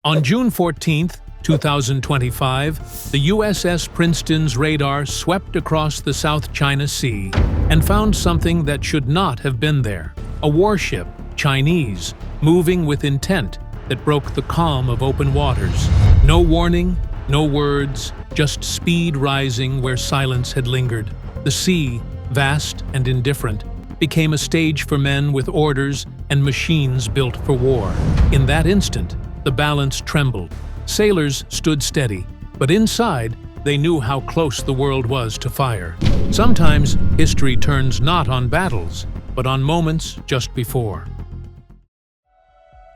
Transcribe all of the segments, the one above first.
On June 14, 2025, the USS Princeton's radar swept across the South China Sea and found something that should not have been there. A warship, Chinese, moving with intent that broke the calm of open waters. No warning, no words, just speed rising where silence had lingered. The sea, vast and indifferent, became a stage for men with orders and machines built for war. In that instant, the balance trembled. Sailors stood steady, but inside, they knew how close the world was to fire. Sometimes, history turns not on battles, but on moments just before.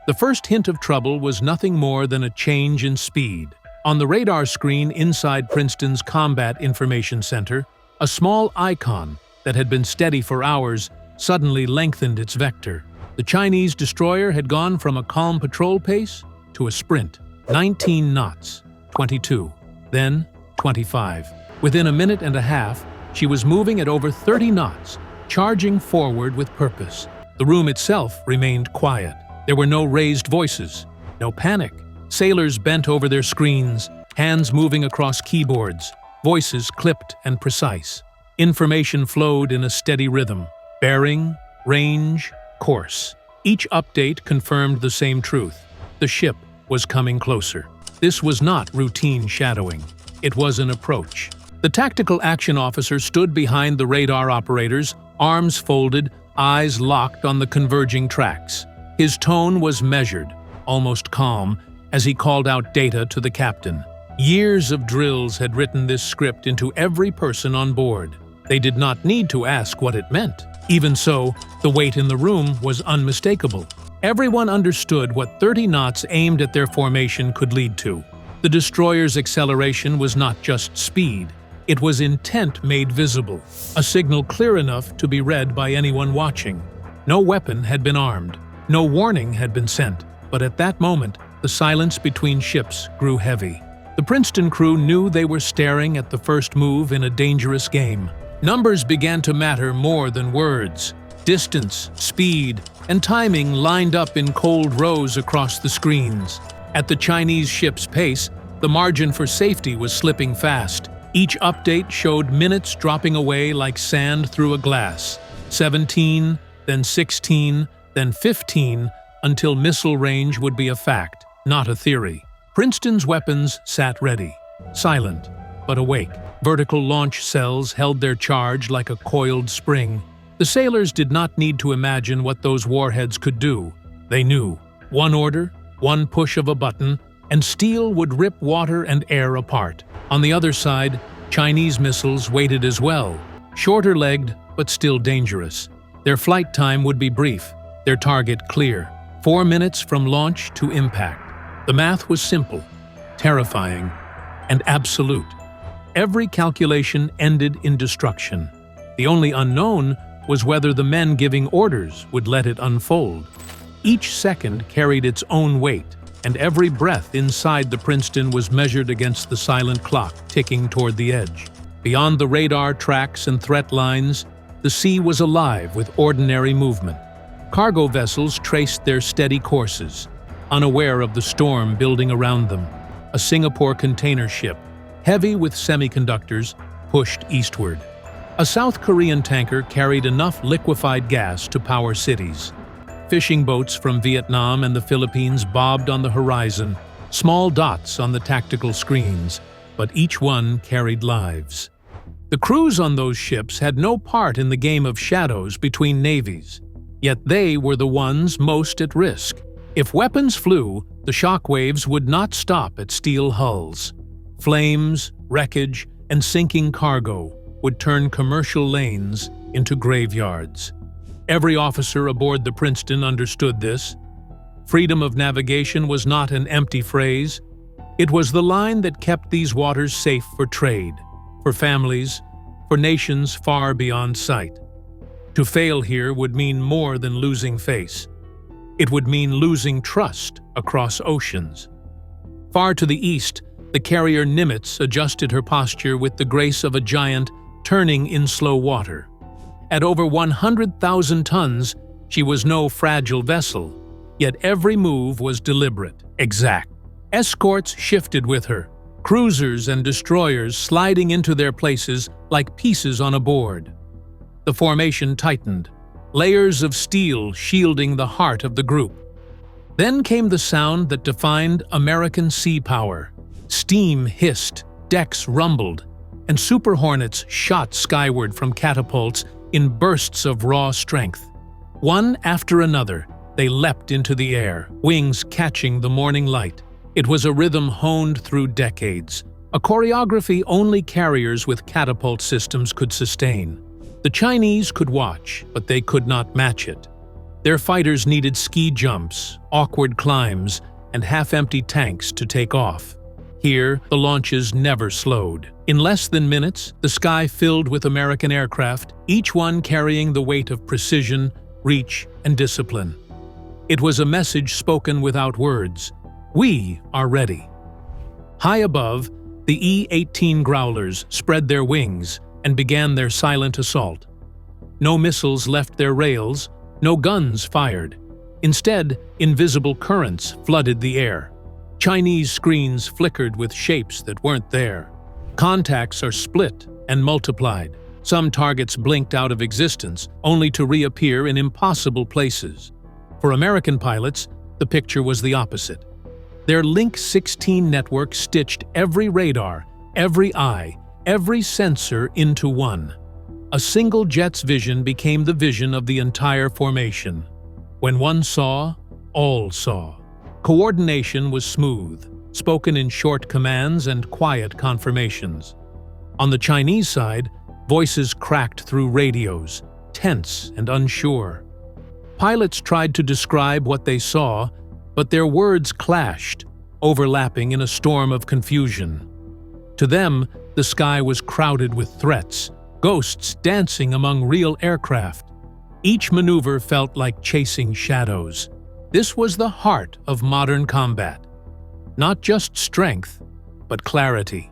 The first hint of trouble was nothing more than a change in speed. On the radar screen inside Princeton's Combat Information Center, a small icon that had been steady for hours suddenly lengthened its vector. The Chinese destroyer had gone from a calm patrol pace to a sprint. 19 knots, 22, then 25. Within a minute and a half, she was moving at over 30 knots, charging forward with purpose. The room itself remained quiet. There were no raised voices, no panic. Sailors bent over their screens, hands moving across keyboards, voices clipped and precise. Information flowed in a steady rhythm. Bearing, range, course. Each update confirmed the same truth. The ship was coming closer. This was not routine shadowing. It was an approach. The tactical action officer stood behind the radar operators, arms folded, eyes locked on the converging tracks. His tone was measured, almost calm, as he called out data to the captain. Years of drills had written this script into every person on board. They did not need to ask what it meant. Even so, the weight in the room was unmistakable. Everyone understood what 30 knots aimed at their formation could lead to. The destroyer's acceleration was not just speed. It was intent made visible, a signal clear enough to be read by anyone watching. No weapon had been armed. No warning had been sent. But at that moment, the silence between ships grew heavy. The Princeton crew knew they were staring at the first move in a dangerous game. Numbers began to matter more than words. Distance, speed, and timing lined up in cold rows across the screens. At the Chinese ship's pace, the margin for safety was slipping fast. Each update showed minutes dropping away like sand through a glass. 17, then 16, then 15, until missile range would be a fact, not a theory. Princeton's weapons sat ready, silent, but awake. Vertical launch cells held their charge like a coiled spring. The sailors did not need to imagine what those warheads could do. They knew. One order, one push of a button, and steel would rip water and air apart. On the other side, Chinese missiles waited as well, shorter-legged but still dangerous. Their flight time would be brief, their target clear. 4 minutes from launch to impact. The math was simple, terrifying, and absolute. Every calculation ended in destruction. The only unknown was whether the men giving orders would let it unfold. Each second carried its own weight, and every breath inside the Princeton was measured against the silent clock ticking toward the edge. Beyond the radar tracks and threat lines, the sea was alive with ordinary movement. Cargo vessels traced their steady courses, unaware of the storm building around them. A Singapore container ship, heavy with semiconductors, pushed eastward. A South Korean tanker carried enough liquefied gas to power cities. Fishing boats from Vietnam and the Philippines bobbed on the horizon, small dots on the tactical screens, but each one carried lives. The crews on those ships had no part in the game of shadows between navies, yet they were the ones most at risk. If weapons flew, the shockwaves would not stop at steel hulls. Flames, wreckage, and sinking cargo would turn commercial lanes into graveyards. Every officer aboard the Princeton understood this. Freedom of navigation was not an empty phrase. It was the line that kept these waters safe for trade, for families, for nations far beyond sight. To fail here would mean more than losing face. It would mean losing trust across oceans. Far to the east, the carrier Nimitz adjusted her posture with the grace of a giant turning in slow water. At over 100,000 tons, she was no fragile vessel, yet every move was deliberate, exact. Escorts shifted with her, cruisers and destroyers sliding into their places like pieces on a board. The formation tightened, layers of steel shielding the heart of the group. Then came the sound that defined American sea power. Steam hissed, decks rumbled, and Super Hornets shot skyward from catapults in bursts of raw strength. One after another, they leapt into the air, wings catching the morning light. It was a rhythm honed through decades, a choreography only carriers with catapult systems could sustain. The Chinese could watch, but they could not match it. Their fighters needed ski jumps, awkward climbs, and half-empty tanks to take off. Here, the launches never slowed. In less than minutes, the sky filled with American aircraft, each one carrying the weight of precision, reach, and discipline. It was a message spoken without words. We are ready. High above, the E-18 Growlers spread their wings and began their silent assault. No missiles left their rails, no guns fired. Instead, invisible currents flooded the air. Chinese screens flickered with shapes that weren't there. Contacts are split and multiplied. Some targets blinked out of existence, only to reappear in impossible places. For American pilots, the picture was the opposite. Their Link 16 network stitched every radar, every eye, every sensor into one. A single jet's vision became the vision of the entire formation. When one saw, all saw. Coordination was smooth, spoken in short commands and quiet confirmations. On the Chinese side, voices cracked through radios, tense and unsure. Pilots tried to describe what they saw, but their words clashed, overlapping in a storm of confusion. To them, the sky was crowded with threats, ghosts dancing among real aircraft. Each maneuver felt like chasing shadows. This was the heart of modern combat. Not just strength, but clarity.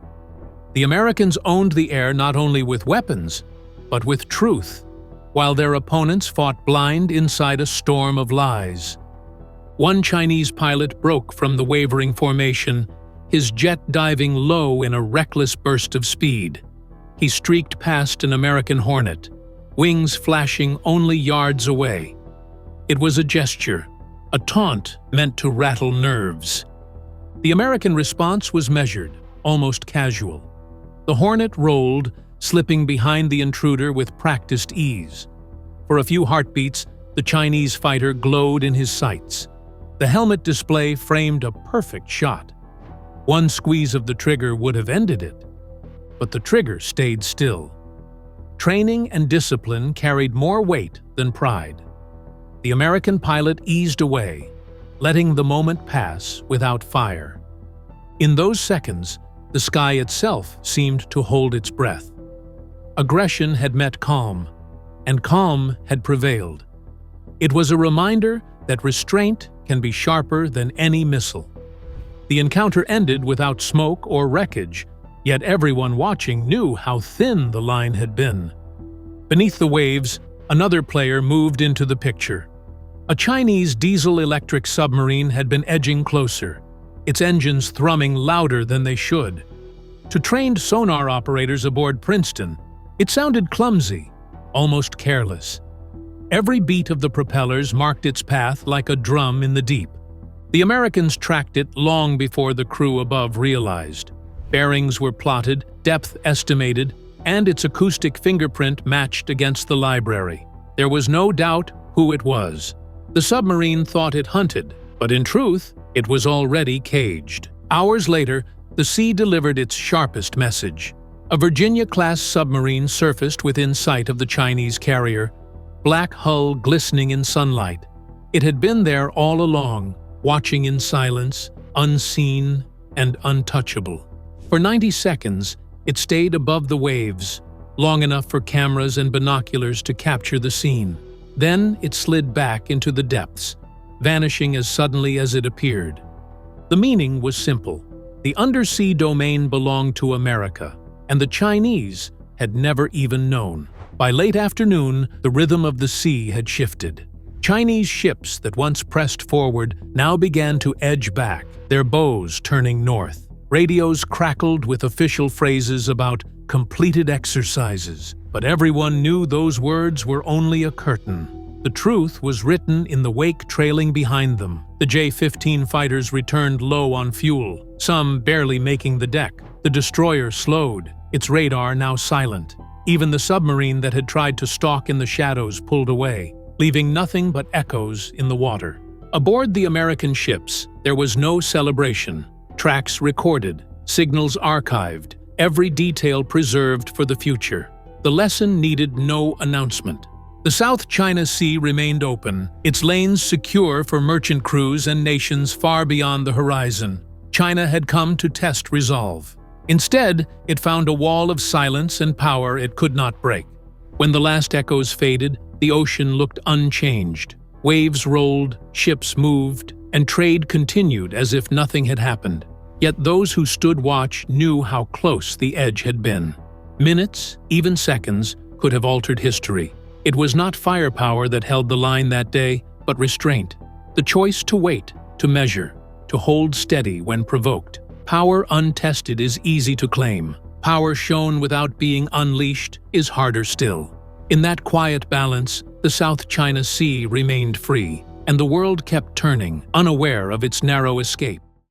The Americans owned the air not only with weapons, but with truth, while their opponents fought blind inside a storm of lies. One Chinese pilot broke from the wavering formation, his jet diving low in a reckless burst of speed. He streaked past an American Hornet, wings flashing only yards away. It was a gesture, a taunt meant to rattle nerves. The American response was measured, almost casual. The Hornet rolled, slipping behind the intruder with practiced ease. For a few heartbeats, the Chinese fighter glowed in his sights. The helmet display framed a perfect shot. One squeeze of the trigger would have ended it, but the trigger stayed still. Training and discipline carried more weight than pride. The American pilot eased away, letting the moment pass without fire. In those seconds, the sky itself seemed to hold its breath. Aggression had met calm, and calm had prevailed. It was a reminder that restraint can be sharper than any missile. The encounter ended without smoke or wreckage, yet everyone watching knew how thin the line had been. Beneath the waves, another player moved into the picture. A Chinese diesel-electric submarine had been edging closer, its engines thrumming louder than they should. To trained sonar operators aboard Princeton, it sounded clumsy, almost careless. Every beat of the propellers marked its path like a drum in the deep. The Americans tracked it long before the crew above realized. Bearings were plotted, depth estimated, and its acoustic fingerprint matched against the library. There was no doubt who it was. The submarine thought it hunted, but in truth, it was already caged. Hours later, the sea delivered its sharpest message. A Virginia-class submarine surfaced within sight of the Chinese carrier, black hull glistening in sunlight. It had been there all along, watching in silence, unseen and untouchable. For 90 seconds, it stayed above the waves, long enough for cameras and binoculars to capture the scene. Then it slid back into the depths, vanishing as suddenly as it appeared. The meaning was simple. The undersea domain belonged to America, and the Chinese had never even known. By late afternoon, the rhythm of the sea had shifted. Chinese ships that once pressed forward now began to edge back, their bows turning north. Radios crackled with official phrases about completed exercises, but everyone knew those words were only a curtain. The truth was written in the wake trailing behind them. The J-15 fighters returned low on fuel, some barely making the deck. The destroyer slowed, its radar now silent. Even the submarine that had tried to stalk in the shadows pulled away, leaving nothing but echoes in the water. Aboard the American ships, there was no celebration. Tracks recorded, signals archived, every detail preserved for the future. The lesson needed no announcement. The South China Sea remained open, its lanes secure for merchant crews and nations far beyond the horizon. China had come to test resolve. Instead, it found a wall of silence and power it could not break. When the last echoes faded, the ocean looked unchanged. Waves rolled, ships moved, and trade continued as if nothing had happened. Yet those who stood watch knew how close the edge had been. Minutes, even seconds, could have altered history. It was not firepower that held the line that day, but restraint. The choice to wait, to measure, to hold steady when provoked. Power untested is easy to claim. Power shown without being unleashed is harder still. In that quiet balance, the South China Sea remained free, and the world kept turning, unaware of its narrow escape.